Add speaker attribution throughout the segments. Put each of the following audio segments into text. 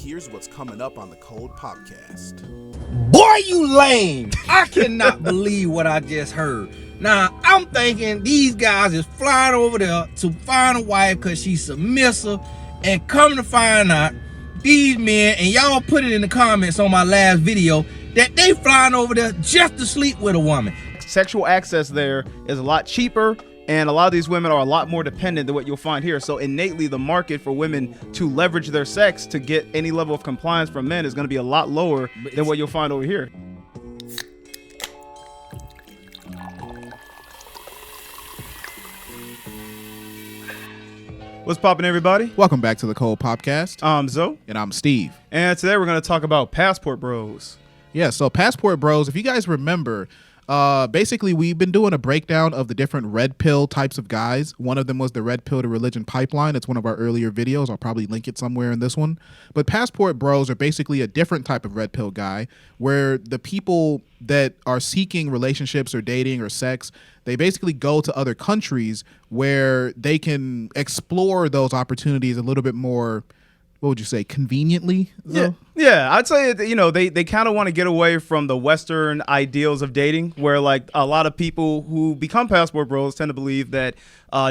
Speaker 1: here's what's coming up on the Cold Podcast.
Speaker 2: Boy, you lame. I cannot believe what I just heard. Now, I'm thinking these guys is flying over there to find a wife because she's submissive, and come to find out, these men, and y'all put it in the comments on my last video, that they flying over there just to sleep with a woman.
Speaker 3: Sexual access there is a lot cheaper, and a lot of these women are a lot more dependent than what you'll find here. So innately, the market for women to leverage their sex to get any level of compliance from men is going to be a lot lower than what you'll find over here. What's poppin', everybody?
Speaker 4: Welcome back to the Cold Podcast.
Speaker 3: I'm Zoe.
Speaker 4: And I'm Steve.
Speaker 3: And today we're going to talk about passport bros.
Speaker 4: Yeah, so passport bros, if you guys remember, basically we've been doing a breakdown of the different red pill types of guys. One of them was the red pill to religion pipeline. It's one of our earlier videos. I'll probably link it somewhere in this one. But passport bros are basically a different type of red pill guy, where the people that are seeking relationships or dating or sex, they basically go to other countries where they can explore those opportunities a little bit more, what would you say, conveniently?
Speaker 3: Yeah, I'd say, they kind of want to get away from the Western ideals of dating, where like a lot of people who become passport bros tend to believe that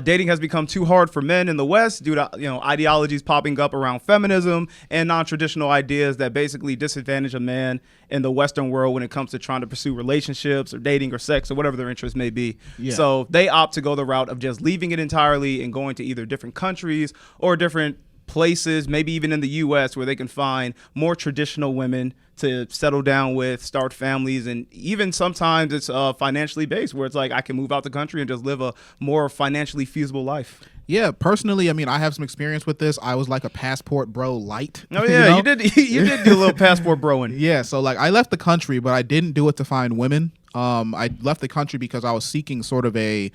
Speaker 3: dating has become too hard for men in the West due to ideologies popping up around feminism and non-traditional ideas that basically disadvantage a man in the Western world when it comes to trying to pursue relationships or dating or sex or whatever their interest may be. Yeah. So they opt to go the route of just leaving it entirely and going to either different countries or different places, maybe even in the U.S., where they can find more traditional women to settle down with, start families, and even sometimes it's financially based, where it's like I can move out the country and just live a more financially feasible life.
Speaker 4: Yeah, personally, I mean, I have some experience with this. I was like a passport bro light.
Speaker 3: Oh yeah, you did do a little passport broing.
Speaker 4: Yeah, so like I left the country, but I didn't do it to find women. I left the country because I was seeking sort of a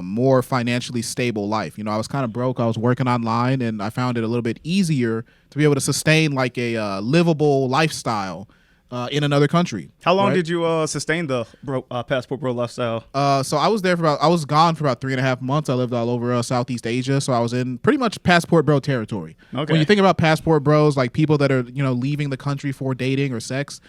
Speaker 4: more financially stable life. I was kind of broke. I was working online, and I found it a little bit easier to be able to sustain like a livable lifestyle in another country.
Speaker 3: How long did you sustain the passport bro lifestyle?
Speaker 4: So I was gone for about 3.5 months. I lived all over Southeast Asia, so I was in pretty much passport bro territory. Okay. When you think about passport bros, like people that are leaving the country for dating or sex,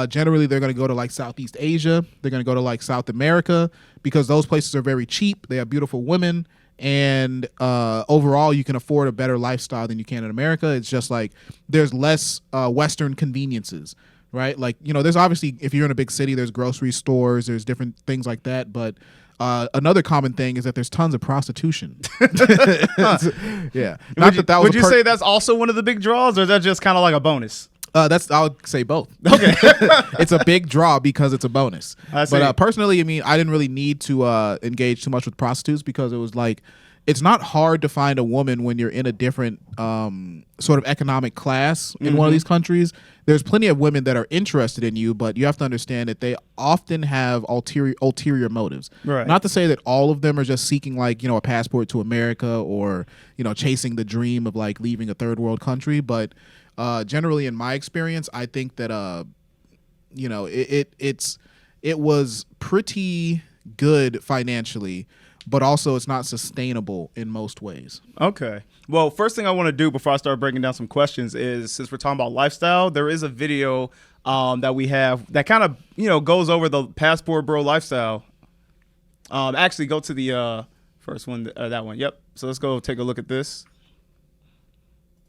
Speaker 4: generally they're going to go to like Southeast Asia. They're going to go to like South America because those places are very cheap. They have beautiful women, and overall you can afford a better lifestyle than you can in America. It's just like there's less Western conveniences, right? Like, there's obviously, if you're in a big city, there's grocery stores, there's different things like that. But another common thing is that there's tons of prostitution. Yeah.
Speaker 3: Would you say that's also one of the big draws, or is that just kind of like a bonus?
Speaker 4: I would say both.
Speaker 3: Okay.
Speaker 4: It's a big draw because it's a bonus. But personally, I mean, I didn't really need to engage too much with prostitutes because it was like, it's not hard to find a woman when you're in a different sort of economic class in one of these countries. There's plenty of women that are interested in you, but you have to understand that they often have ulterior motives. Right. Not to say that all of them are just seeking like, a passport to America or, chasing the dream of like leaving a third world country. But generally, in my experience, I think that, it was pretty good financially, but also it's not sustainable in most ways. Okay.
Speaker 3: Well, first thing I want to do before I start breaking down some questions is, since we're talking about lifestyle, there is a video that we have that kind of, goes over the passport bro lifestyle. Actually, go to the first one, that one. Yep. So let's go take a look at this.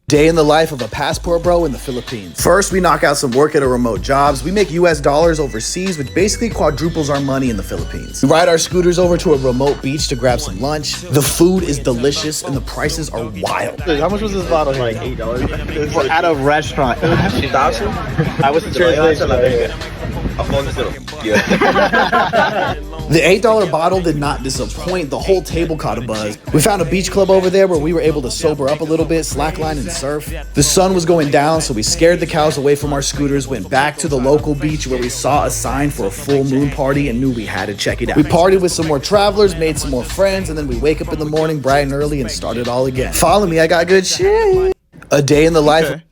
Speaker 5: Day in the life of a passport bro in the Philippines. First, we knock out some work at our remote jobs. We make US dollars overseas, which basically quadruples our money in the Philippines. We ride our scooters over to a remote beach to grab some lunch. The food is delicious and the prices are wild.
Speaker 6: How much was this bottle? Like $8. We're at a restaurant. I was the translation.
Speaker 5: The $8 bottle did not disappoint. The whole table caught a buzz. We found a beach club over there where we were able to sober up a little bit, slackline and surf. The sun was going down, so we scared the cows away from our scooters, went back to the local beach where we saw a sign for a full moon party and knew we had to check it out. We partied with some more travelers, made some more friends, and then we wake up in the morning bright and early and start it all again. Follow me, I got good shit. A day in the life.
Speaker 3: Okay.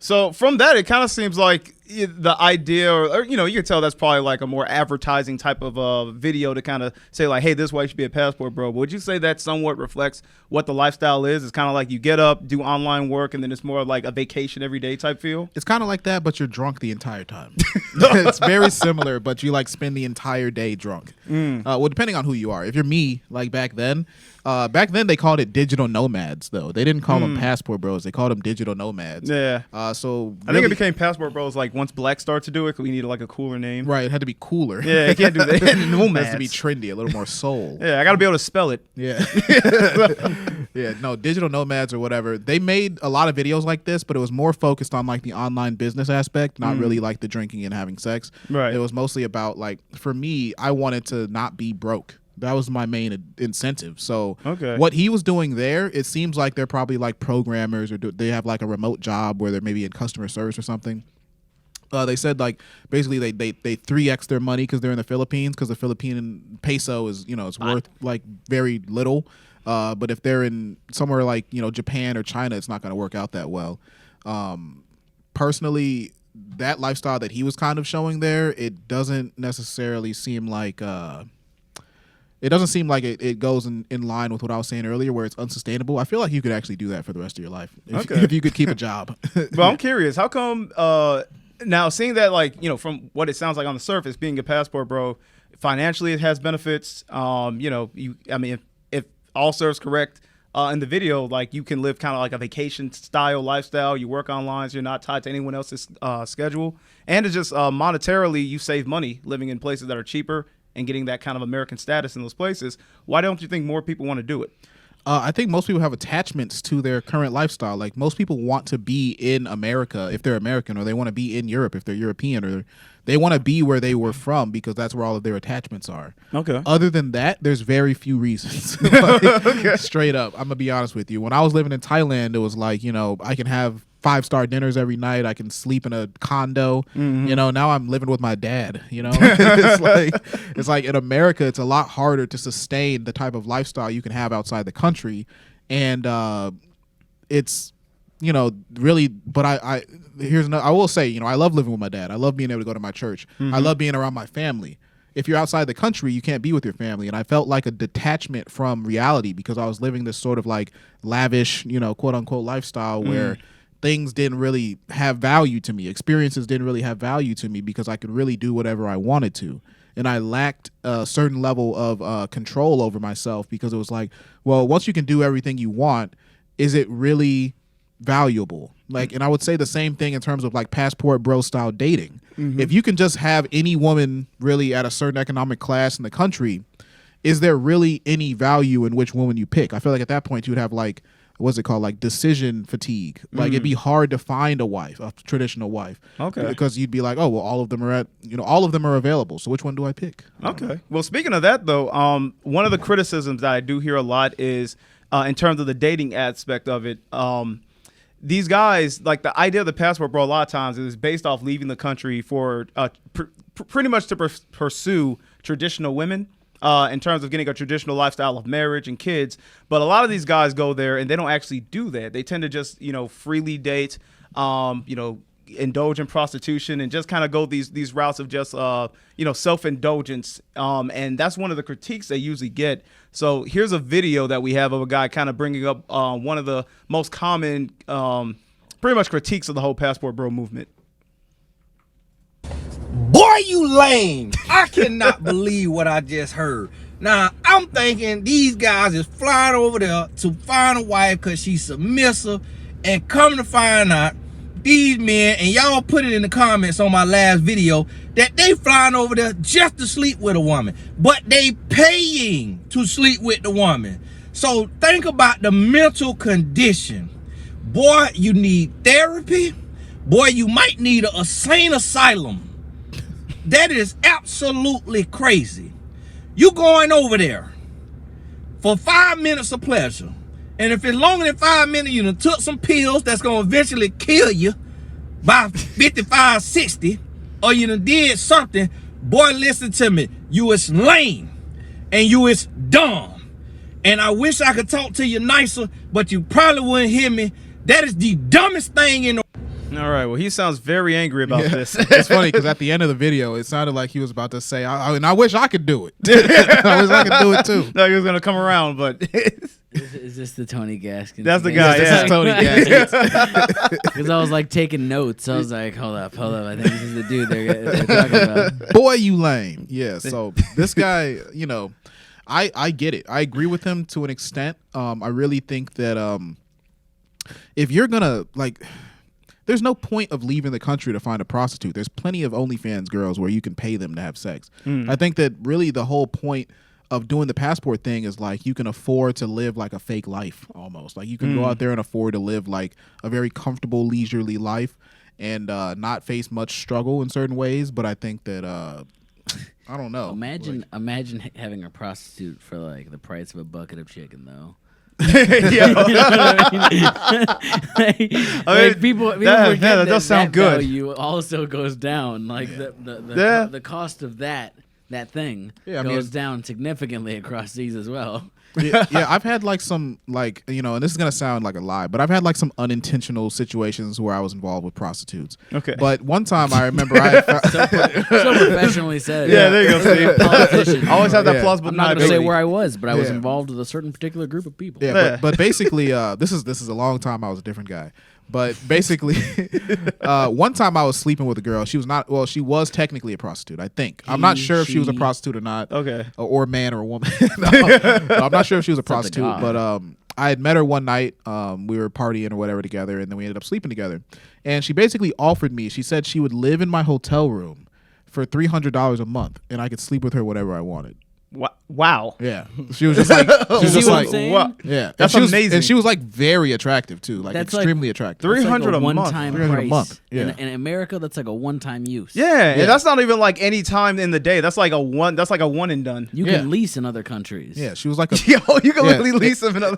Speaker 3: So from that, it kind of seems like the idea, or you can tell that's probably like a more advertising type of video to kind of say like, hey, this way should be a passport bro. But would you say that somewhat reflects what the lifestyle is? It's kind of like you get up, do online work, and then it's more like a vacation every day type feel?
Speaker 4: It's kind of like that, but you're drunk the entire time. It's very similar, but you like spend the entire day drunk. Well, depending on who you are. If you're me, like back then they called it digital nomads, though. They didn't call them passport bros. They called them digital nomads.
Speaker 3: Yeah.
Speaker 4: So
Speaker 3: I think it became passport bros like once Black started to do it, because we needed like a cooler name.
Speaker 4: Right. It had to be cooler.
Speaker 3: Yeah, you can't do that. Nomads.
Speaker 4: It has to be trendy, a little more soul.
Speaker 3: Yeah, I got to be able to spell it.
Speaker 4: Yeah. Yeah, no, digital nomads or whatever. They made a lot of videos like this, but it was more focused on like the online business aspect, not really like the drinking and having sex.
Speaker 3: Right.
Speaker 4: It was mostly about like, for me, I wanted to not be broke. That was my main incentive. So what he was doing there, it seems like they're probably like programmers, or they have like a remote job where they're maybe in customer service or something. They said like basically they 3x their money because they're in the Philippines, because the Philippine peso is it's worth like very little. But if they're in somewhere like Japan or China, it's not going to work out that well. Personally, that lifestyle that he was kind of showing there, it doesn't necessarily seem like it goes in line with what I was saying earlier, where it's unsustainable. I feel like you could actually do that for the rest of your life if you could keep a job.
Speaker 3: Well, I'm curious, how come now seeing that, like, from what it sounds like on the surface, being a passport bro, financially it has benefits. If all serves correct in the video, like you can live kind of like a vacation style lifestyle. You work online, so you're not tied to anyone else's schedule, and it's just monetarily you save money living in places that are cheaper and getting that kind of American status in those places. Why don't you think more people want to do it?
Speaker 4: I think most people have attachments to their current lifestyle. Like most people want to be in America if they're American, or they want to be in Europe if they're European, or they want to be where they were from because that's where all of their attachments are. Okay. Other than that, there's very few reasons. Straight up, I'm gonna be honest with you. When I was living in Thailand, it was like, I can have 5-star dinners every night. I can sleep in a condo. Now I'm living with my dad. It's like in America, it's a lot harder to sustain the type of lifestyle you can have outside the country, and it's really. But I will say, I love living with my dad. I love being able to go to my church. I love being around my family. If you're outside the country, you can't be with your family. And I felt like a detachment from reality because I was living this sort of like lavish, quote unquote lifestyle where things didn't really have value to me. Experiences didn't really have value to me because I could really do whatever I wanted to. And I lacked a certain level of control over myself because it was like, well, once you can do everything you want, is it really valuable? Like, and I would say the same thing in terms of like passport bro style dating. If you can just have any woman really at a certain economic class in the country, is there really any value in which woman you pick? I feel like at that point you would have like, what's it called? Like decision fatigue. Like it'd be hard to find a traditional wife. Okay. Because you'd be like, oh, well, all of them are available. So which one do I pick?
Speaker 3: Okay. Well, speaking of that though, one of the criticisms that I do hear a lot is in terms of the dating aspect of it. These guys, like the idea of the passport bro, a lot of times is based off leaving the country for pretty much to pursue traditional women. In terms of getting a traditional lifestyle of marriage and kids. But a lot of these guys go there and they don't actually do that. They tend to just, freely date, indulge in prostitution and just kind of go these routes of just, self-indulgence. And that's one of the critiques they usually get. So here's a video that we have of a guy kind of bringing up one of the most common, pretty much critiques of the whole passport bro movement.
Speaker 2: Boy, you lame. I cannot believe what I just heard. Now, I'm thinking these guys is flying over there to find a wife because she's submissive, and come to find out, these men, and y'all put it in the comments on my last video, that they flying over there just to sleep with a woman, but they paying to sleep with the woman. So think about the mental condition. Boy, you need therapy. Boy, you might need a sane asylum. That is absolutely crazy. You going over there for 5 minutes of pleasure. And if it's longer than 5 minutes, you done took some pills that's going to eventually kill you by 55, 60, or you done did something. Boy, listen to me. You is lame and you is dumb. And I wish I could talk to you nicer, but you probably wouldn't hear me. That is the dumbest thing in the
Speaker 3: All right. Well, he sounds very angry about this.
Speaker 4: It's funny because at the end of the video, it sounded like he was about to say, I wish I could do it. I wish I could do it too.
Speaker 3: No, he was gonna come around, but
Speaker 7: Is this the Tony Gaskins?
Speaker 3: that's the guy.
Speaker 4: This
Speaker 3: Yeah.
Speaker 4: is Tony Gaskins.
Speaker 7: Because I was like taking notes. I was like, hold up. I think this is the dude they're talking about.
Speaker 4: Boy, you lame. Yeah. So this guy, you know, I get it. I agree with him to an extent. I really think that if you're gonna there's no point of leaving the country to find a prostitute. There's plenty of OnlyFans girls where you can pay them to have sex. I think that really the whole point of doing the passport thing is like you can afford to live like a fake life almost. Like you can go out there and afford to live like a very comfortable, leisurely life and not face much struggle in certain ways. But I think that I don't know.
Speaker 7: Imagine having a prostitute for like the price of a bucket of chicken, though.
Speaker 3: Yeah.
Speaker 7: You know what I mean? Like people forget
Speaker 3: that does sound good.
Speaker 7: Value also goes down. Like the cost of that thing goes down significantly across these as well.
Speaker 4: Yeah, I've had like some and this is gonna sound like a lie, but I've had like some unintentional situations where I was involved with prostitutes.
Speaker 3: Okay.
Speaker 4: But one time I remember I
Speaker 7: So professionally said.
Speaker 3: Yeah, there you go, Steve.
Speaker 7: Politician.
Speaker 3: Always have that
Speaker 4: Yeah.
Speaker 3: plausible
Speaker 7: I'm not going to say
Speaker 3: deniability.
Speaker 7: where I was, but I was
Speaker 4: Yeah.
Speaker 7: involved with a certain particular group of people.
Speaker 4: Yeah, but basically, this is a long time I was a different guy. But basically, one time I was sleeping with a girl. She was not. Well, she was technically a prostitute. I think. I'm not sure if she was a prostitute or not.
Speaker 3: Okay.
Speaker 4: Or a man or a woman. No, I'm not sure if she was a prostitute.
Speaker 7: odd.
Speaker 4: But I had met her one night. We were partying or whatever together, and then we ended up sleeping together. And she basically offered me. She said she would live in my hotel room for $300 a month, and I could sleep with her whatever I wanted.
Speaker 3: Wow.
Speaker 4: Yeah, she was just like,
Speaker 7: See what I'm saying?
Speaker 3: Wow.
Speaker 4: yeah,
Speaker 3: That's
Speaker 4: and she was-
Speaker 3: amazing.
Speaker 4: and she was like very attractive too, like
Speaker 7: That's like
Speaker 4: extremely attractive.
Speaker 7: That's like
Speaker 3: 300 a month.
Speaker 7: one-time
Speaker 4: 300 a
Speaker 7: price.
Speaker 4: month, yeah.
Speaker 7: In America, that's like a one-time use.
Speaker 3: Yeah, and that's not even like any time in the day. That's like a one. That's like a one and done.
Speaker 7: You
Speaker 4: Yeah.
Speaker 7: can lease in other countries.
Speaker 4: Yeah, she was like a.
Speaker 3: Yo, you can
Speaker 4: Yeah.
Speaker 3: literally lease them another.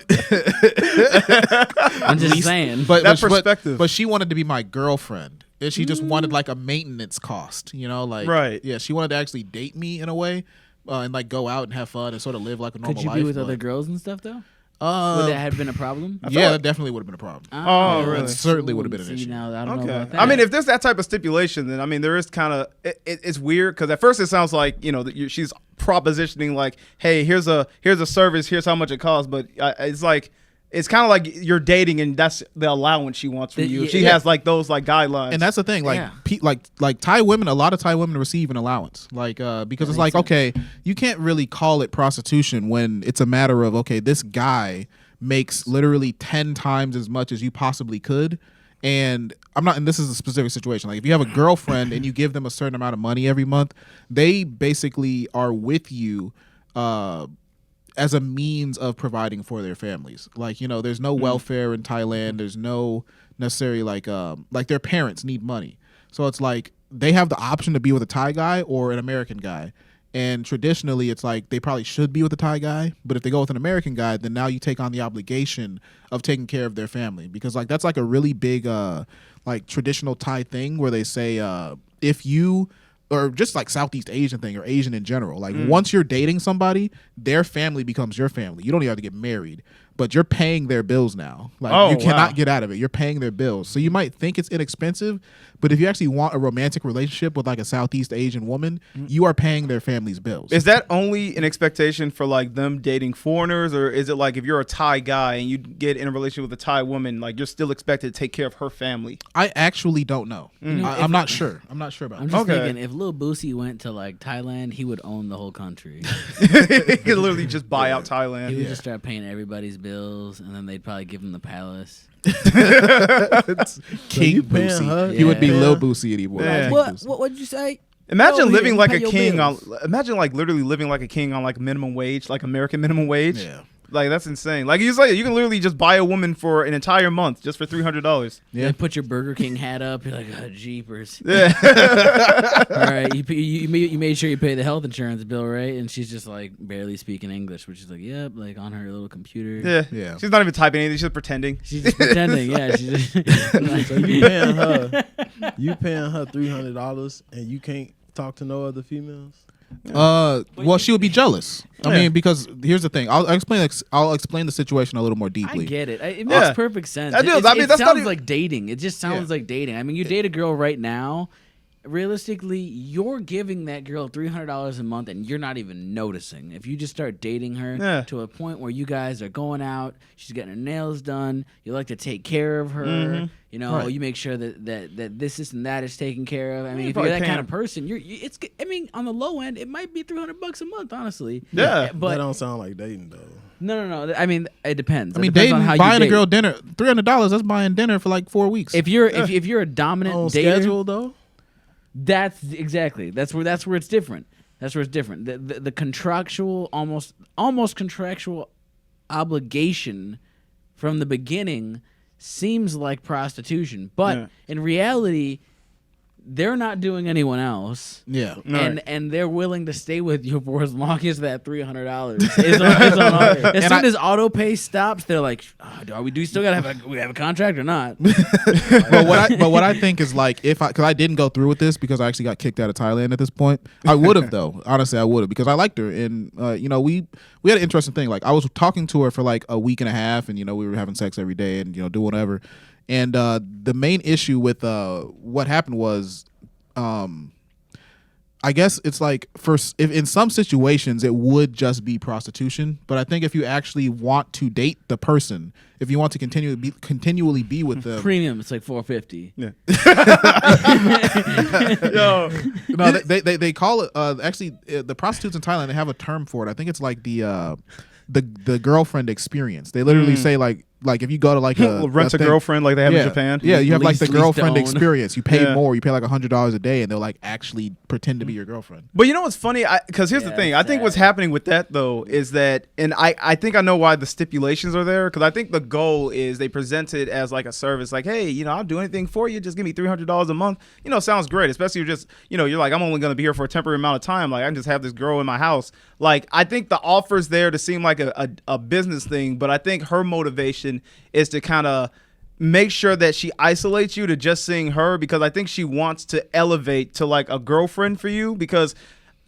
Speaker 7: I'm just saying.
Speaker 4: But
Speaker 3: That
Speaker 4: but-
Speaker 3: perspective.
Speaker 4: But she wanted to be my girlfriend. And she just wanted like a maintenance cost, like
Speaker 3: Right.
Speaker 4: Yeah, she wanted to actually date me in a way, and like go out and have fun and sort of live like a normal
Speaker 7: Could you
Speaker 4: life.
Speaker 7: be with
Speaker 4: but,
Speaker 7: other girls and stuff though? Would that have been a problem?
Speaker 4: Yeah, that definitely would have been a problem.
Speaker 3: Oh, really?
Speaker 4: It certainly would have been an
Speaker 7: See,
Speaker 4: issue.
Speaker 7: now I don't know
Speaker 3: Okay.
Speaker 7: about that.
Speaker 3: I mean, if there's that type of stipulation, then I mean, there is kind of it's weird because at first it sounds like that she's propositioning like, hey, here's a service, here's how much it costs, but it's like. It's kind of like you're dating, and that's the allowance she wants from you. She has like those like guidelines,
Speaker 4: And that's the thing, like,
Speaker 7: Yeah.
Speaker 4: like Thai women, a lot of Thai women receive an allowance, like, because it's like, okay, you can't really call it prostitution when it's a matter of, okay, this guy makes literally 10 times as much as you possibly could. And this is a specific situation. Like if you have a girlfriend and you give them a certain amount of money every month, they basically are with you, as a means of providing for their families. Like, there's no welfare in Thailand. There's no necessarily like their parents need money. So it's like they have the option to be with a Thai guy or an American guy. And traditionally it's like they probably should be with a Thai guy, but if they go with an American guy, then now you take on the obligation of taking care of their family. Because like that's like a really big like traditional Thai thing where they say if you or just like Southeast Asian thing or Asian in general. Like once you're dating somebody, their family becomes your family. You don't even have to get married, but you're paying their bills now. Like you cannot get out of it. You're paying their bills. So you might think it's inexpensive, but if you actually want a romantic relationship with like a Southeast Asian woman, you are paying their family's bills.
Speaker 3: Is that only an expectation for like them dating foreigners, or is it like if you're a Thai guy and you get in a relationship with a Thai woman, like you're still expected to take care of her fammy?
Speaker 4: I actually don't know. I'm not sure. I'm not sure about
Speaker 7: I'm
Speaker 4: that.
Speaker 7: just thinking, if Lil Boosie went to like Thailand, he would own the whole country.
Speaker 3: He could literally just buy out Thailand.
Speaker 7: He would just start paying everybody's bills, and then they'd probably give him the palace.
Speaker 4: King
Speaker 6: paying
Speaker 4: Boosie.
Speaker 6: her?
Speaker 4: He would be
Speaker 6: Yeah.
Speaker 4: Lil Boosie anymore.
Speaker 3: Yeah.
Speaker 4: King
Speaker 7: What?
Speaker 4: Boosie.
Speaker 7: What'd you say?
Speaker 3: Imagine
Speaker 7: Go
Speaker 3: living
Speaker 7: here,
Speaker 3: like
Speaker 7: pay
Speaker 3: a
Speaker 7: your
Speaker 3: king
Speaker 7: bills.
Speaker 3: imagine like literally living like a king on like minimum wage, like American minimum wage.
Speaker 4: Yeah.
Speaker 3: Like that's insane. Like you say, you can literally just buy a woman for an entire month just for $300.
Speaker 4: Yeah.
Speaker 7: Then put your Burger King hat up. You're like, oh, jeepers.
Speaker 3: Yeah.
Speaker 7: All right, you made sure you pay the health insurance bill, right? And she's just like barely speaking English, which is like, yep, like on her little computer.
Speaker 3: Yeah.
Speaker 4: Yeah.
Speaker 3: She's not even typing anything. She's just pretending.
Speaker 7: She's just pretending. Yeah, she's just
Speaker 6: So you paying her $300 and you can't talk to no other females?
Speaker 4: Well, she would be jealous. I mean, because here's the thing. I'll explain the situation a little more deeply.
Speaker 7: I get it. It makes perfect sense.
Speaker 3: I do.
Speaker 7: It
Speaker 3: I mean, that's not
Speaker 7: sounds
Speaker 3: even...
Speaker 7: like dating. It just sounds like dating. I mean, you date a girl right now. Realistically, you're giving that girl $300 a month, and you're not even noticing. If you just start dating her to a point where you guys are going out, she's getting her nails done, you like to take care of her, you know, you make sure that this and that is taken care of. I mean, if you're that kind of person, it's. I mean, on the low end, it might be $300 a month, honestly.
Speaker 3: Yeah,
Speaker 8: but that don't sound like dating though.
Speaker 7: No. I mean, it depends.
Speaker 4: I mean, dating, on how buying a girl dinner, $300. That's buying dinner for like 4 weeks.
Speaker 7: If you're a dominant
Speaker 8: on
Speaker 7: dater,
Speaker 8: schedule though.
Speaker 7: That's where it's different. That's where it's different. The contractual, almost contractual obligation from the beginning seems like prostitution, but in reality, they're not doing anyone else.
Speaker 4: Yeah,
Speaker 7: and they're willing to stay with you for as long as that $300 is on. As soon as auto pay stops, they're like, do we still gotta have a contract or not?
Speaker 4: But what I think is like, because I didn't go through with this because I actually got kicked out of Thailand at this point. I would have though. Honestly, I would have, because I liked her, and you know, we had an interesting thing. Like, I was talking to her for like a week and a half, and you know, we were having sex every day and, you know, doing whatever. And the main issue with what happened was, I guess it's like, if in some situations it would just be prostitution, but I think if you actually want to date the person, if you want to continually be with them,
Speaker 7: premium, it's like $450.
Speaker 3: Yeah.
Speaker 4: No, they call it actually the prostitutes in Thailand, they have a term for it. I think it's like the girlfriend experience. They literally say like if you go to like
Speaker 3: rent a girlfriend like they have in Japan.
Speaker 4: Yeah, you have like the girlfriend
Speaker 7: lease to own.
Speaker 4: experience. You pay more. You pay like $100 a day, and they'll like actually pretend to be your girlfriend.
Speaker 3: But you know what's funny? Because here's the thing. I think what's happening with that though is that, and I think I know why the stipulations are there. Because I think the goal is they present it as like a service. Like, hey, you know, I'll do anything for you. Just give me $300 a month. You know, sounds great. Especially if you're just, you know, you're like, I'm only going to be here for a temporary amount of time. Like, I can just have this girl in my house. Like, I think the offer's there to seem like a business thing. But I think her motivation is to kind of make sure that she isolates you to just seeing her, because I think she wants to elevate to like a girlfriend for you, because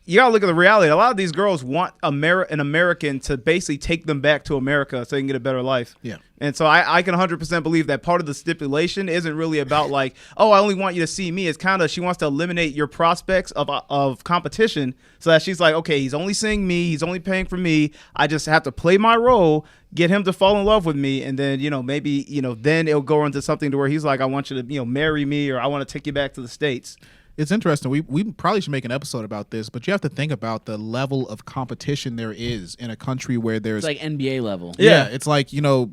Speaker 3: you gotta look at the reality. A lot of these girls want an American to basically take them back to America so they can get a better life. Yeah. And so I can 100% believe that part of the stipulation isn't really about like, oh, I only want you to see me. It's kind of, she wants to eliminate your prospects of competition, so that she's like, okay, he's only seeing me. He's only paying for me. I just have to play my role, get him to fall in love with me. And then, you know, maybe, you know, then it'll go into something to where he's like, I want you to, you know, marry me, or I want to take you back to the States.
Speaker 4: It's interesting. We probably should make an episode about this, but you have to think about the level of competition there is in a country where there's...
Speaker 7: It's like NBA level.
Speaker 4: Yeah, it's like, you know,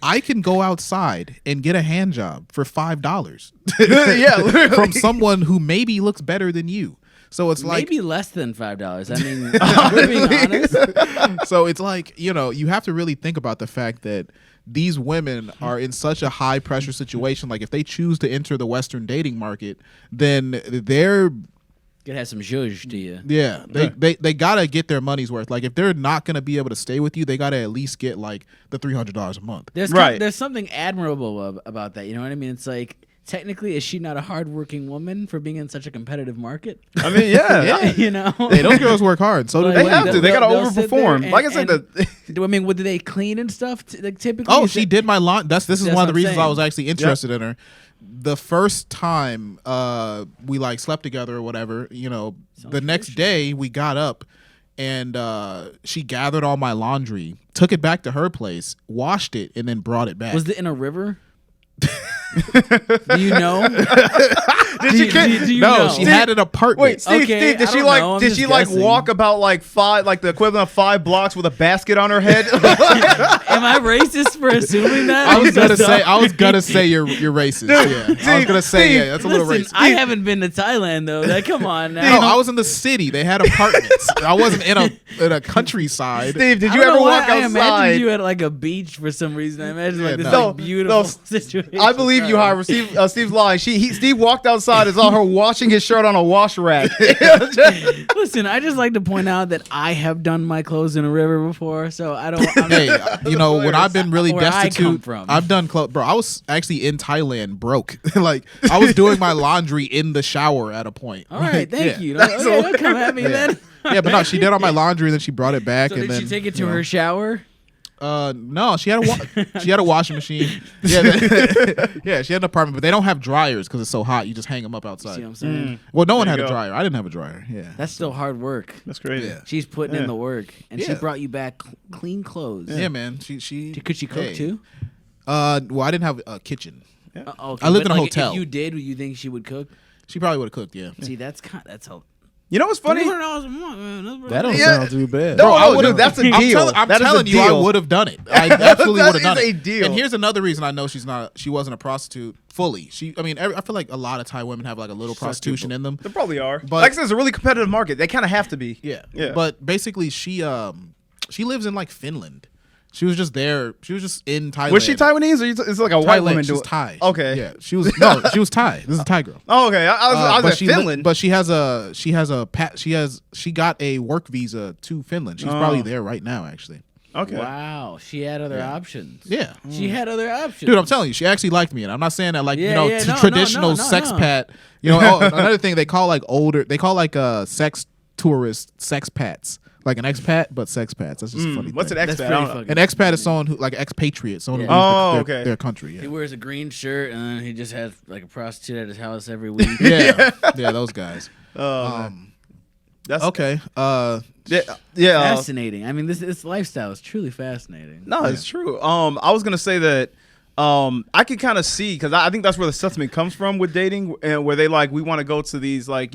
Speaker 4: I can go outside and get a hand job for $5.
Speaker 3: Yeah, literally.
Speaker 4: From someone who maybe looks better than you. So it's like...
Speaker 7: Maybe less than $5. I mean, I'm being honest.
Speaker 4: So it's like, you know, you have to really think about the fact that these women are in such a high pressure situation. Like, if they choose to enter the Western dating market, then they're
Speaker 7: gonna have some zhuzh to you.
Speaker 4: Yeah, they gotta get their money's worth. Like, if they're not gonna be able to stay with you, they gotta at least get like the $300 a month.
Speaker 7: There's something admirable about that. You know what I mean? It's like, technically, is she not a hardworking woman for being in such a competitive market?
Speaker 3: I mean, yeah.
Speaker 7: You know,
Speaker 4: hey, those girls work hard. So
Speaker 3: they have to. They got to overperform. Like I said,
Speaker 7: I mean, do they clean and stuff? Like, typically,
Speaker 4: oh, she did my lawn. This is one of the reasons I was actually interested in her. The first time we like slept together or whatever, you know, the next day we got up and she gathered all my laundry, took it back to her place, washed it, and then brought it back.
Speaker 7: Was it in a river? Do you know?
Speaker 3: Do you
Speaker 4: know?
Speaker 3: She
Speaker 4: had an apartment.
Speaker 3: Wait, Steve, did she like walk about like the equivalent of 5 blocks with a basket on her head?
Speaker 7: Am I racist for assuming that?
Speaker 4: I was gonna say you're racist. Yeah, I was gonna say that's a little racist.
Speaker 7: I haven't been to Thailand though. Like, come on now.
Speaker 4: No, I was in the city. They had apartments. I wasn't in a countryside.
Speaker 3: Steve, did you ever walk outside?
Speaker 7: I imagined you at like a beach for some reason. I imagine like this like beautiful situation.
Speaker 3: I believe you, however. Steve's lying. Steve walked outside and saw her washing his shirt on a wash rack.
Speaker 7: Listen, I just like to point out that I have done my clothes in a river before, so I don't.
Speaker 4: Hey, you know, when I've been really destitute, I've done clothes. Bro, I was actually in Thailand broke. Like, I was doing my laundry in the shower at a point.
Speaker 7: All right, thank you. Don't come at me then.
Speaker 4: Yeah, but no, she did all my laundry, and then she brought it back.
Speaker 7: So
Speaker 4: and
Speaker 7: did
Speaker 4: then
Speaker 7: she take it to her shower?
Speaker 4: No, she had a washing machine. Yeah, yeah, she had an apartment, but they don't have dryers because it's so hot. You just hang them up outside.
Speaker 7: See what I'm saying?
Speaker 4: Well, no one had a dryer. I didn't have a dryer. Yeah,
Speaker 7: That's still hard work.
Speaker 3: That's crazy.
Speaker 4: Yeah.
Speaker 7: She's putting in the work, and she
Speaker 4: Yeah.
Speaker 7: brought you back clean clothes.
Speaker 4: Yeah, man. She
Speaker 7: Could she cook too?
Speaker 4: Well, I didn't have a kitchen.
Speaker 7: Okay,
Speaker 4: I lived
Speaker 7: but,
Speaker 4: in a
Speaker 7: like,
Speaker 4: hotel.
Speaker 7: If you did, would you think she would cook?
Speaker 4: She probably would have cooked. Yeah.
Speaker 7: See, that's a
Speaker 3: You know what's funny?
Speaker 7: $300 a month, man.
Speaker 8: That don't
Speaker 3: Yeah.
Speaker 8: sound too bad.
Speaker 3: No,
Speaker 4: I
Speaker 3: dude,
Speaker 4: would've-
Speaker 3: that's a deal.
Speaker 4: I'm
Speaker 3: That is a
Speaker 4: telling you, I
Speaker 3: deal.
Speaker 4: would have done it. I absolutely
Speaker 3: That
Speaker 4: would have done
Speaker 3: is
Speaker 4: it.
Speaker 3: a deal.
Speaker 4: And here's another reason I know she wasn't a prostitute fully. I feel like a lot of Thai women have like a little prostitution in them.
Speaker 3: They probably are.
Speaker 4: But-
Speaker 3: Like I said, it's a really competitive market. They kind of have to be.
Speaker 4: Yeah.
Speaker 3: Yeah.
Speaker 4: But basically, she lives in like Finland. She was just there. She was just in Thailand.
Speaker 3: Was she Taiwanese or is it like a white woman
Speaker 4: She's
Speaker 3: doing?
Speaker 4: Thai.
Speaker 3: Okay.
Speaker 4: Yeah. She was Thai. This is a Thai girl.
Speaker 3: Oh, okay. I was at
Speaker 4: she
Speaker 3: Finland.
Speaker 4: but she got a work visa to Finland. She's probably there right now, actually.
Speaker 3: Okay.
Speaker 7: Wow, she had other options.
Speaker 4: Yeah.
Speaker 7: She had other options.
Speaker 4: Dude, I'm telling you, she actually liked me, and I'm not saying that like
Speaker 7: No,
Speaker 4: traditional sex
Speaker 7: no.
Speaker 4: pat. Another thing they call sex tourists sex pats, like an expat, but sex pats. That's just a funny.
Speaker 3: What's
Speaker 4: thing.
Speaker 3: an
Speaker 7: That's
Speaker 3: expat?
Speaker 7: pretty
Speaker 3: I don't know.
Speaker 7: fucking.
Speaker 4: An expat is someone who like expatriate, someone who
Speaker 3: Yeah.
Speaker 4: leaves
Speaker 3: Oh, okay.
Speaker 4: their country.
Speaker 7: He
Speaker 4: Yeah.
Speaker 7: wears a green shirt and then he just has like a prostitute at his house every week.
Speaker 4: Yeah, yeah, those guys.
Speaker 3: That's
Speaker 4: Okay.
Speaker 3: Yeah.
Speaker 7: Fascinating. I mean, this lifestyle is truly fascinating.
Speaker 3: No, it's true. I was gonna say that I could kind of see because I think that's where the sentiment comes from with dating, and where they like we want to go to these like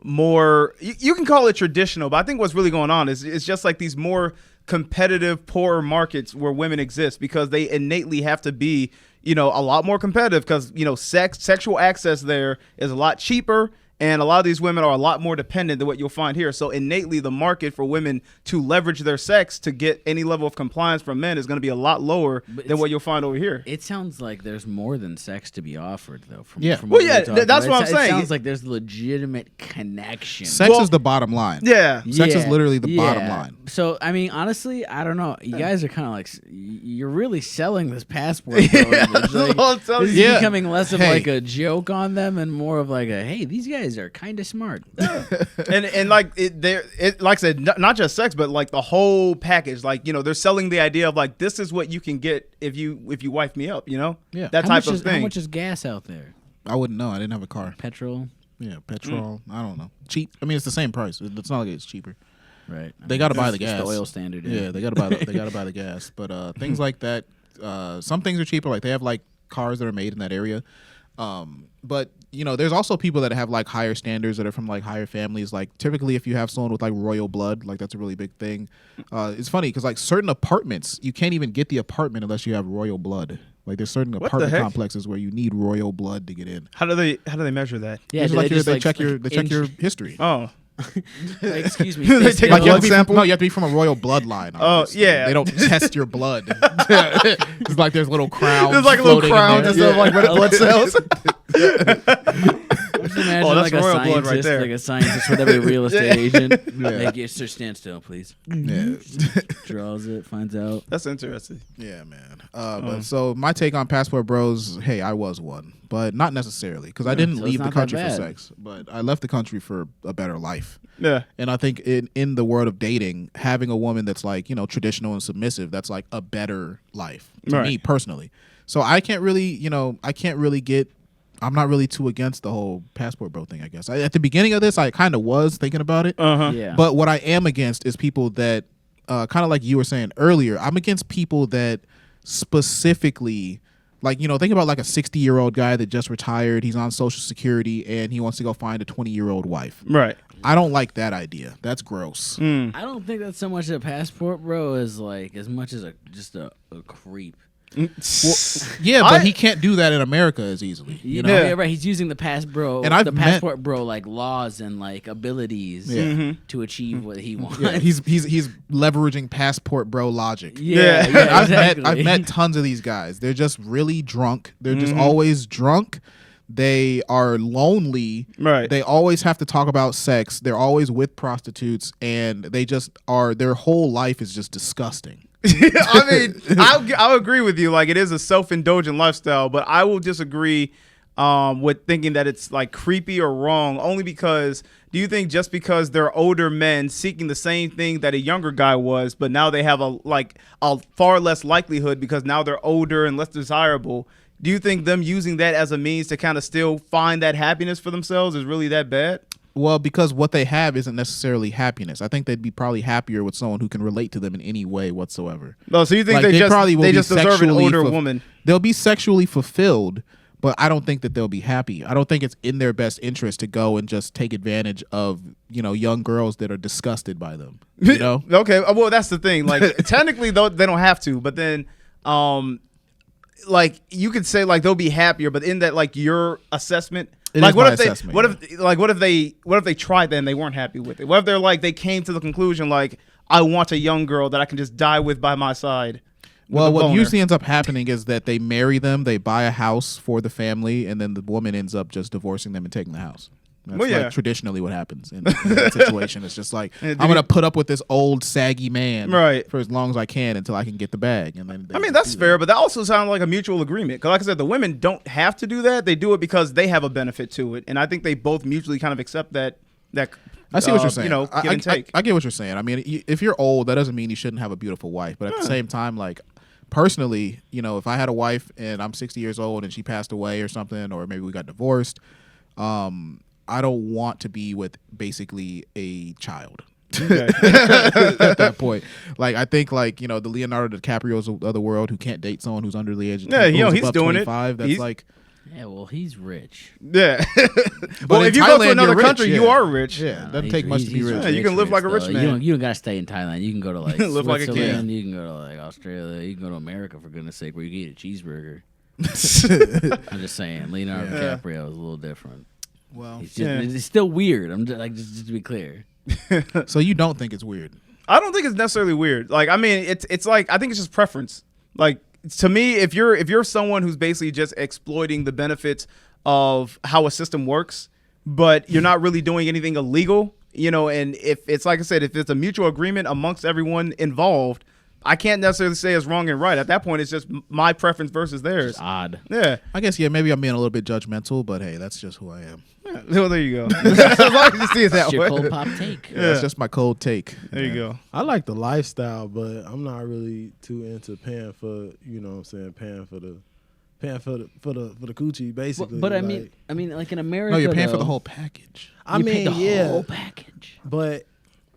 Speaker 3: more you can call it traditional, but I think what's really going on is it's just like these more competitive, poorer markets where women exist because they innately have to be a lot more competitive because sexual access there is a lot cheaper. And a lot of these women are a lot more dependent than what you'll find here. So innately, the market for women to leverage their sex to get any level of compliance from men is going to be a lot lower than what you'll find over here.
Speaker 7: It sounds like there's more than sex to be offered, though. From
Speaker 4: Yeah.
Speaker 7: what
Speaker 3: Well,
Speaker 7: we're
Speaker 3: yeah,
Speaker 7: talking
Speaker 3: that's
Speaker 7: about.
Speaker 3: what I'm saying.
Speaker 7: It sounds like there's legitimate connection.
Speaker 4: Sex is the bottom line.
Speaker 3: Yeah.
Speaker 4: Sex is
Speaker 7: Yeah,
Speaker 4: literally the bottom
Speaker 7: yeah.
Speaker 4: line.
Speaker 7: So, I mean, honestly, I don't know. You guys are kind of like, you're really selling this passport. Bro, image.
Speaker 3: that's
Speaker 7: Like,
Speaker 3: what I'm telling
Speaker 7: this
Speaker 3: you.
Speaker 7: is
Speaker 4: Yeah.
Speaker 7: becoming less of
Speaker 4: Hey.
Speaker 7: like a joke on them and more of like a, hey, these guys are kind of smart.
Speaker 3: and like it like I said, not just sex, but like the whole package. Like they're selling the idea of like this is what you can get if you wife me up.
Speaker 4: Yeah.
Speaker 3: That
Speaker 7: How
Speaker 3: type
Speaker 7: much
Speaker 3: of
Speaker 7: is,
Speaker 3: thing.
Speaker 7: How much is gas out there?
Speaker 4: I wouldn't know. I didn't have a car.
Speaker 7: Petrol?
Speaker 4: Yeah, petrol. I don't know. Cheap. I mean, it's the same price. It's not like it's cheaper.
Speaker 7: Right.
Speaker 4: They got to buy the
Speaker 7: It's
Speaker 4: gas.
Speaker 7: the oil standard.
Speaker 4: Yeah, they got to buy. They got to buy the gas. But things like that. Some things are cheaper. Like they have like cars that are made in that area. But there's also people that have like higher standards that are from like higher families. Like typically, if you have someone with like royal blood, like that's a really big thing. It's funny because like certain apartments, you can't even get the apartment unless you have royal blood. Like there's certain apartment
Speaker 3: heck?
Speaker 4: complexes where you need royal blood to get in.
Speaker 3: How do they measure that?
Speaker 7: Yeah,
Speaker 4: It's
Speaker 7: do
Speaker 4: like
Speaker 7: they just,
Speaker 4: they
Speaker 7: like,
Speaker 4: check your
Speaker 7: inch-
Speaker 4: your history.
Speaker 3: Oh.
Speaker 7: Like, excuse me.
Speaker 3: They take
Speaker 4: Like
Speaker 3: a
Speaker 4: you have
Speaker 3: blood
Speaker 4: to be
Speaker 3: sample?
Speaker 4: No, you have to be from a royal bloodline.
Speaker 3: Oh,
Speaker 4: obviously.
Speaker 3: yeah.
Speaker 4: They don't test your blood. It's like there's little crowns.
Speaker 3: There's like a little
Speaker 4: floating in
Speaker 3: crown
Speaker 4: there.
Speaker 3: just of like red blood cells.
Speaker 7: Just imagine
Speaker 3: Oh, that's
Speaker 7: like a
Speaker 3: royal blood
Speaker 7: scientist,
Speaker 3: right there.
Speaker 7: like a scientist with every real estate agent.
Speaker 4: Yeah.
Speaker 7: Like, yes, sir, stand still, please.
Speaker 4: Yeah.
Speaker 7: Draws it, finds out.
Speaker 3: That's interesting.
Speaker 4: Yeah, man. But so my take on Passport Bros, hey, I was one, but not necessarily because I didn't
Speaker 7: so it's
Speaker 4: leave the
Speaker 7: not that
Speaker 4: country for
Speaker 7: bad.
Speaker 4: sex, but I left the country for a better life.
Speaker 3: Yeah.
Speaker 4: And I think in the world of dating, having a woman that's like traditional and submissive, that's like a better life to
Speaker 3: Right.
Speaker 4: me personally. So I can't really, I'm not really too against the whole Passport Bro thing, I guess. At the beginning of this, I kind of was thinking about it.
Speaker 7: Yeah.
Speaker 4: But what I am against is people that, kind of like you were saying earlier, I'm against people that specifically, like, think about like a 60-year-old guy that just retired. He's on Social Security and he wants to go find a 20-year-old wife.
Speaker 3: Right.
Speaker 4: I don't like that idea. That's gross.
Speaker 7: I don't think that's so much a passport, bro, as like as much as just a creep.
Speaker 4: Yeah, but he can't do that in America as easily.
Speaker 7: You know, yeah, right. He's using the passport bro like laws and like abilities to achieve what he wants.
Speaker 4: Yeah, he's leveraging Passport Bro logic.
Speaker 7: Yeah, exactly.
Speaker 4: I've met tons of these guys. They're just really drunk. They're just always drunk. They are lonely.
Speaker 3: Right.
Speaker 4: They always have to talk about sex. They're always with prostitutes, and they just are. Their whole life is just disgusting.
Speaker 3: I mean, I'll agree with you. Like, it is a self-indulgent lifestyle, but I will disagree with thinking that it's like creepy or wrong, only because do you think just because they're older men seeking the same thing that a younger guy was, but now they have a far less likelihood because now they're older and less desirable, do you think them using that as a means to kind of still find that happiness for themselves is really that bad?
Speaker 4: Well, because what they have isn't necessarily happiness. I think they'd be probably happier with someone who can relate to them in any way whatsoever.
Speaker 3: No, so you think
Speaker 4: like,
Speaker 3: they just deserve an older woman?
Speaker 4: They'll be sexually fulfilled, but I don't think that they'll be happy. I don't think it's in their best interest to go and just take advantage of, young girls that are disgusted by them.
Speaker 3: Okay, well, that's the thing. Like, technically, though, they don't have to, but then, like, you could say like they'll be happier, but in that, like, your assessment. What if they tried that and they weren't happy with it? What if they're like they came to the conclusion like I want a young girl that I can just die with by my side?
Speaker 4: Well, what usually ends up happening is that they marry them, they buy a house for the family, and then the woman ends up just divorcing them and taking the house. That's like traditionally what happens in that situation. It's just like I'm gonna put up with this old saggy man for as long as I can until I can get the bag. And then
Speaker 3: I mean that's fair, but that also sounds like a mutual agreement. Because like I said, the women don't have to do that; they do it because they have a benefit to it, and I think they both mutually kind of accept that.
Speaker 4: I see what you're saying.
Speaker 3: Give and take.
Speaker 4: I get what you're saying. I mean, if you're old, that doesn't mean you shouldn't have a beautiful wife. But at the same time, like personally, if I had a wife and I'm 60 years old and she passed away or something, or maybe we got divorced, I don't want to be with basically a child. Okay. At that point, like I think, like the Leonardo DiCaprio's of the world who can't date someone who's under the age of
Speaker 3: he's doing
Speaker 4: 25.
Speaker 3: It.
Speaker 4: That's
Speaker 3: he's,
Speaker 4: like,
Speaker 7: yeah, well, he's rich.
Speaker 3: Yeah. Well, if you go to another country, you are rich.
Speaker 4: Yeah, it doesn't take much to be rich.
Speaker 3: Yeah, you can live like a rich man.
Speaker 7: You don't gotta stay in Thailand. You can go to like
Speaker 3: live like a
Speaker 7: Switzerland.
Speaker 3: king.
Speaker 7: You can go to like Australia. You can go to America for goodness sake, where you can eat a cheeseburger. I'm just saying, Leonardo DiCaprio is a little different.
Speaker 4: Well,
Speaker 7: it's still weird. I'm just to be clear.
Speaker 4: So you don't think it's weird?
Speaker 3: I don't think it's necessarily weird. Like, I mean, it's like I think it's just preference. Like, to me, if you're someone who's basically just exploiting the benefits of how a system works, but you're not really doing anything illegal, and if it's like I said, if it's a mutual agreement amongst everyone involved, I can't necessarily say it's wrong and right. At that point, it's just my preference versus theirs.
Speaker 7: It's odd.
Speaker 3: Yeah.
Speaker 4: I guess, maybe I'm being a little bit judgmental, but hey, that's just who I am.
Speaker 3: Yeah. Well, there you go. As long as you see it that way.
Speaker 7: Your cold pop take.
Speaker 4: Yeah, that's just my cold take.
Speaker 3: There you go.
Speaker 8: I like the lifestyle, but I'm not really too into paying for, paying for the coochie, basically.
Speaker 7: But I mean, like in America,
Speaker 4: no, you're paying for the whole package.
Speaker 7: The whole package.
Speaker 8: But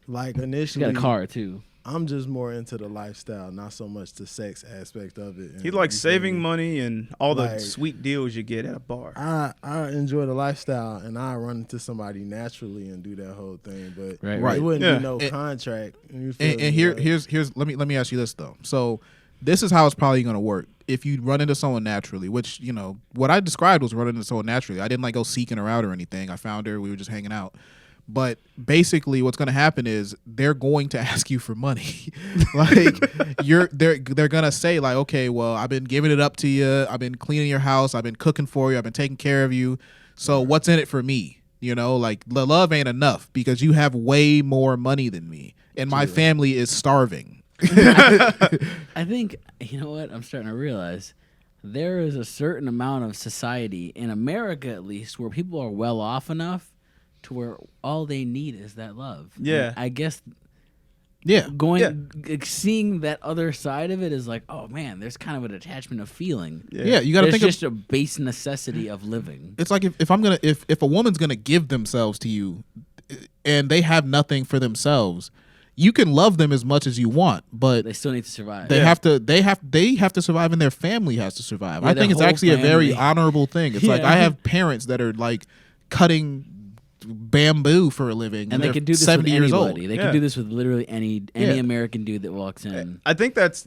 Speaker 8: like initially,
Speaker 7: you got a car too.
Speaker 8: I'm just more into the lifestyle, not so much the sex aspect of it.
Speaker 3: He likes saving money and all the sweet deals you get at a bar.
Speaker 8: I enjoy the lifestyle, and I run into somebody naturally and do that whole thing. But
Speaker 4: right.
Speaker 8: it wouldn't be no contract.
Speaker 4: And here's let me ask you this though. So this is how it's probably going to work. If you run into someone naturally, which what I described was running into someone naturally. I didn't go seeking her out or anything. I found her. We were just hanging out. But basically, what's going to happen is they're going to ask you for money. They're going to say like, okay, well, I've been giving it up to you. I've been cleaning your house. I've been cooking for you. I've been taking care of you. So what's in it for me? Like the love ain't enough because you have way more money than me, and my family is starving.
Speaker 7: I think what I'm starting to realize. There is a certain amount of society in America, at least, where people are well off enough to where all they need is that love.
Speaker 3: Yeah.
Speaker 7: And I guess seeing that other side of it is like, oh man, there's kind of an attachment of feeling.
Speaker 4: Yeah, you got to think
Speaker 7: it's just a base necessity of living.
Speaker 4: It's like if a woman's gonna give themselves to you and they have nothing for themselves, you can love them as much as you want, but
Speaker 7: they still need to survive.
Speaker 4: They have to survive, and their family has to survive. I think it's actually a very honorable thing. It's like I have parents that are like cutting bamboo for a living,
Speaker 7: and they can do this
Speaker 4: 70
Speaker 7: with
Speaker 4: years
Speaker 7: anybody.
Speaker 4: old.
Speaker 7: They can do this with literally any American dude that walks in.
Speaker 3: I think that's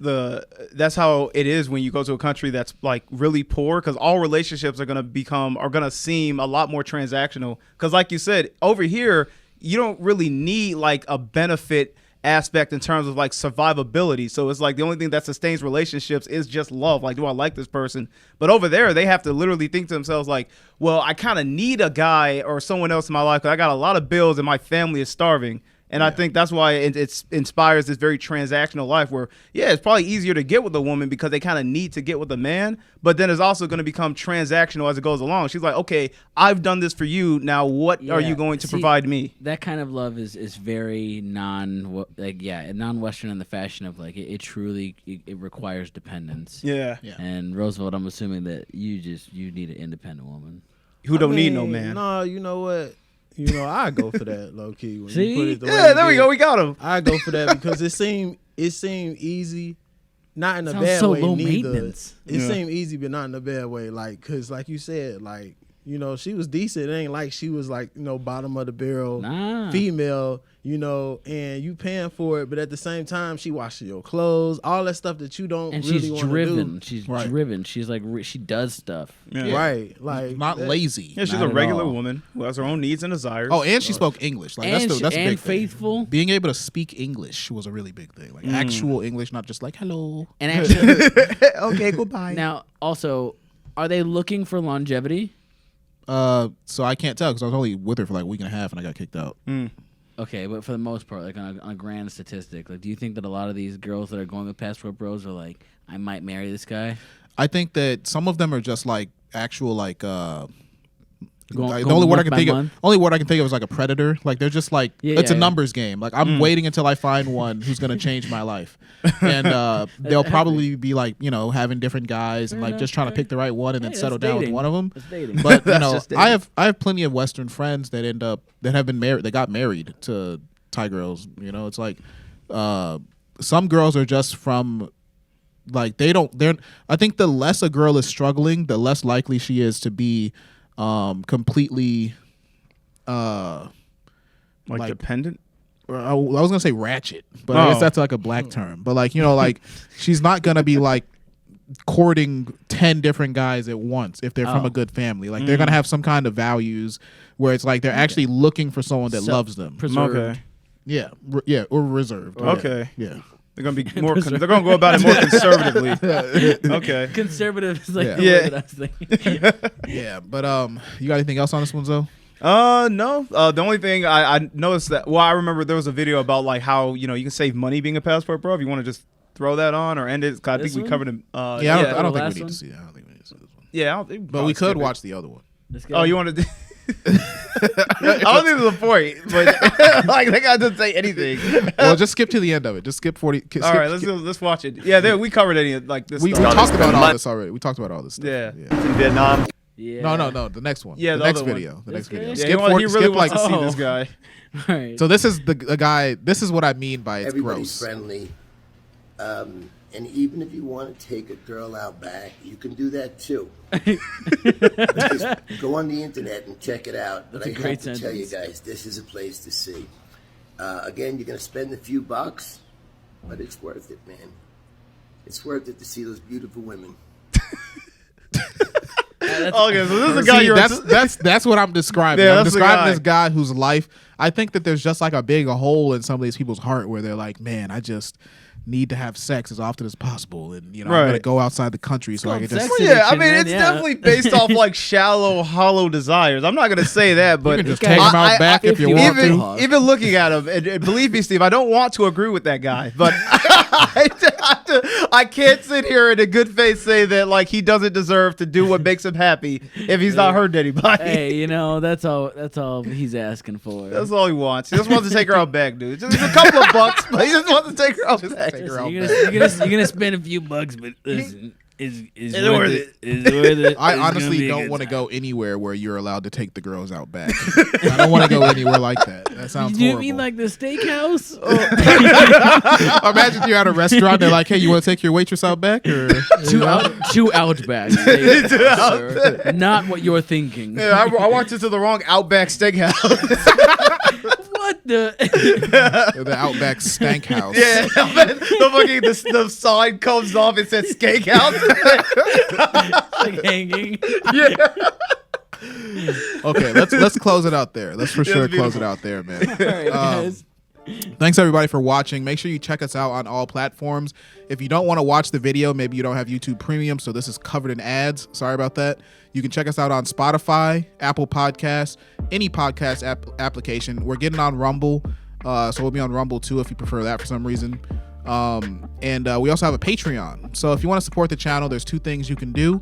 Speaker 3: how it is when you go to a country that's like really poor, because all relationships are gonna seem a lot more transactional. Because like you said, over here you don't really need like a benefit aspect in terms of like survivability. So it's like the only thing that sustains relationships is just love. Like, do I like this person? But over there, they have to literally think to themselves like, well, I kind of need a guy or someone else in my life because I got a lot of bills and my family is starving. And I think that's why it inspires this very transactional life where, it's probably easier to get with a woman because they kind of need to get with a man, but then it's also going to become transactional as it goes along. She's like, okay, I've done this for you. Now what are you going to provide me?
Speaker 7: That kind of love is very non-Western in the fashion of like it truly requires dependence.
Speaker 3: Yeah.
Speaker 7: And Roosevelt, I'm assuming that you need an independent woman
Speaker 3: who don't need no man.
Speaker 8: No, you know what? I go for that low key. When
Speaker 7: See?
Speaker 8: you put it the way
Speaker 3: There we go. We got him.
Speaker 8: I go for that because it seemed easy, not in a
Speaker 7: Sounds
Speaker 8: bad
Speaker 7: so
Speaker 8: way.
Speaker 7: low
Speaker 8: neither.
Speaker 7: maintenance.
Speaker 8: It seemed easy, but not in a bad way. Like, cause like you said, like she was decent. It ain't like she was like bottom of the barrel female. And you paying for it, but at the same time, she washing your clothes, all that stuff that you don't
Speaker 7: and
Speaker 8: really
Speaker 7: she's
Speaker 8: want to
Speaker 7: driven.
Speaker 8: do.
Speaker 7: She's driven. She's like she does stuff.
Speaker 3: Yeah.
Speaker 8: Right, like
Speaker 4: not lazy.
Speaker 3: Yeah, she's
Speaker 7: Not
Speaker 3: a
Speaker 7: at
Speaker 3: regular
Speaker 7: all.
Speaker 3: woman who has her own needs and desires.
Speaker 4: Oh, and she spoke English. Like that's a big
Speaker 7: faithful.
Speaker 4: thing. Being able to speak English was a really big thing. Like actual English, not just like hello.
Speaker 7: And actually,
Speaker 3: okay, goodbye.
Speaker 7: now also, are they looking for longevity?
Speaker 4: So I can't tell because I was only with her for like a week and a half and I got kicked out.
Speaker 7: Okay, but for the most part, like on a grand statistic, like, do you think that a lot of these girls that are going with passport bros are like, I might marry this guy?
Speaker 4: I think that some of them are just like actual like the
Speaker 7: Going
Speaker 4: only word I
Speaker 7: month
Speaker 4: can
Speaker 7: by
Speaker 4: think
Speaker 7: month?
Speaker 4: of only word I can think of is like a predator. Like they're just like it's a
Speaker 7: yeah.
Speaker 4: numbers game. Like I'm waiting until I find one who's gonna change my life. And they'll probably be like, having different guys and like just trying to pick the right one and then settle down with one of them.
Speaker 7: That's dating.
Speaker 4: But
Speaker 3: just dating.
Speaker 4: I have plenty of Western friends that have been married. They got married to Thai girls. It's like some girls are just from like I think the less a girl is struggling, the less likely she is to be completely
Speaker 3: like dependent.
Speaker 4: I was gonna say ratchet, but I guess that's like a black term. But like like she's not gonna be like courting 10 different guys at once if they're from a good family. Like they're gonna have some kind of values where it's like they're actually looking for someone that loves them.
Speaker 7: Preserved.
Speaker 4: Okay. Or reserved.
Speaker 3: Okay.
Speaker 4: Yeah.
Speaker 3: They're gonna be more. They're gonna go about it more conservatively. Okay.
Speaker 7: Conservative is like the
Speaker 3: Yeah.
Speaker 7: word that I was thinking.
Speaker 4: Yeah. But you got anything else on this one, Zoe?
Speaker 3: No. The only thing I noticed that I remember there was a video about like how you can save money being a passport bro. If you want to just throw that on or end it, 'cause I think
Speaker 7: This
Speaker 3: we
Speaker 7: one?
Speaker 3: covered it.
Speaker 4: I don't
Speaker 7: the
Speaker 4: think we
Speaker 7: last
Speaker 4: need
Speaker 7: one?
Speaker 4: to see that. I don't think we need to see this one.
Speaker 3: Yeah, I don't think
Speaker 4: But we could watch the other one.
Speaker 7: Let's go.
Speaker 3: Oh, you wanted to? I don't think there's a point, but like that guy doesn't say anything.
Speaker 4: Well, just skip to the end of it. Just skip 40.
Speaker 3: All right, let's watch it. Yeah, we covered any like this.
Speaker 4: We
Speaker 3: stuff.
Speaker 4: talked about all this already. We talked about all this stuff.
Speaker 3: Yeah.
Speaker 6: In Vietnam.
Speaker 7: Yeah.
Speaker 4: No. The next one.
Speaker 3: Yeah,
Speaker 4: the
Speaker 3: the
Speaker 4: next
Speaker 3: other one.
Speaker 4: video. The next
Speaker 7: This
Speaker 4: video.
Speaker 7: guy?
Speaker 3: Yeah,
Speaker 4: Skip
Speaker 3: he
Speaker 4: 40.
Speaker 3: really
Speaker 4: Skip
Speaker 3: wants
Speaker 4: like.
Speaker 3: to see this guy.
Speaker 7: All right.
Speaker 4: So this is the guy. This is what I mean by it's
Speaker 9: Everybody's
Speaker 4: gross.
Speaker 9: friendly. And even if you want to take a girl out back, you can do that too. Just go on the internet and check it out. But
Speaker 7: That's a
Speaker 9: I
Speaker 7: great
Speaker 9: have to tell you
Speaker 7: sentence.
Speaker 9: guys, this is a place to see. Again, you're going to spend a few bucks, but it's worth it, man. It's worth it to see those beautiful women.
Speaker 3: Okay, so this is the guy
Speaker 4: See,
Speaker 3: you're.
Speaker 4: that's what I'm describing.
Speaker 3: Yeah,
Speaker 4: I'm
Speaker 3: that's the
Speaker 4: describing
Speaker 3: guy.
Speaker 4: this guy whose life. I think that there's just like a big hole in some of these people's heart where they're like, man, I just need to have sex as often as possible, and I'm
Speaker 3: Right.
Speaker 4: gonna go outside the country so I can just.
Speaker 7: sex
Speaker 3: Well, yeah, I
Speaker 7: addiction,
Speaker 3: mean,
Speaker 7: man,
Speaker 3: it's
Speaker 7: yeah.
Speaker 3: definitely based off like shallow, hollow desires. I'm not gonna say that, but
Speaker 4: You can just take him out back if you want
Speaker 3: even,
Speaker 4: to.
Speaker 3: Even looking at him, and believe me, Steve, I don't want to agree with that guy, but I can't sit here in a good faith say that like he doesn't deserve to do what makes him happy if he's not hurting anybody.
Speaker 7: Hey, that's all he's asking for.
Speaker 3: That's all he wants. He just wants to take her out back, dude. Just a couple of bucks, but he just wants to take her out back.
Speaker 7: You're gonna spend a few bucks, but listen, is worth it. Is worth it.
Speaker 4: I
Speaker 7: It's
Speaker 4: honestly
Speaker 7: gonna be a
Speaker 4: don't
Speaker 7: good
Speaker 4: want to
Speaker 7: time.
Speaker 4: go anywhere where you're allowed to take the girls out back. I don't want to go anywhere like that. That sounds
Speaker 7: Do you
Speaker 4: horrible.
Speaker 7: mean like the steakhouse?
Speaker 4: Imagine you're at a restaurant. They're like, "Hey, you want to take your waitress out back?" Or
Speaker 7: Two Outback. Steakhouse. Not what you're thinking.
Speaker 3: Yeah, I walked into the wrong Outback Steakhouse.
Speaker 7: What the?
Speaker 4: the Outback Stank House.
Speaker 3: Yeah, the sign comes off. It says Steakhouse.
Speaker 7: Like hanging.
Speaker 3: Yeah.
Speaker 4: Okay, let's close it out there. Let's for sure close it out there, man.
Speaker 7: All right, guys.
Speaker 4: Thanks everybody for watching. Make sure you check us out on all platforms. If you don't want to watch the video, maybe you don't have YouTube Premium, so this is covered in ads. Sorry about that. You can check us out on Spotify, Apple Podcasts, any podcast application. We're getting on Rumble. So we'll be on Rumble too if you prefer that for some reason. And we also have a Patreon. So if you want to support the channel, there's 2 things you can do.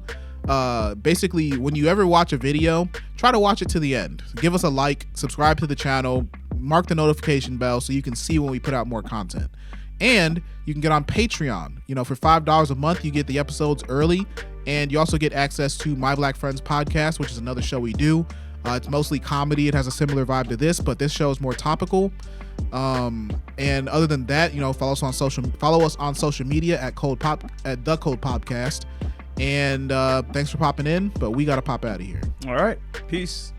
Speaker 4: Basically, when you ever watch a video, try to watch it to the end. Give us a like, subscribe to the channel, mark the notification bell so you can see when we put out more content. And you can get on Patreon. You know, for $5 a month, you get the episodes early, and you also get access to My Black Friends podcast, which is another show we do. It's mostly comedy. It has a similar vibe to this, but this show is more topical. And other than that, you know, follow us on social media at the Cold Podcast. And thanks for popping in, but we gotta pop out of here.
Speaker 3: All right, peace.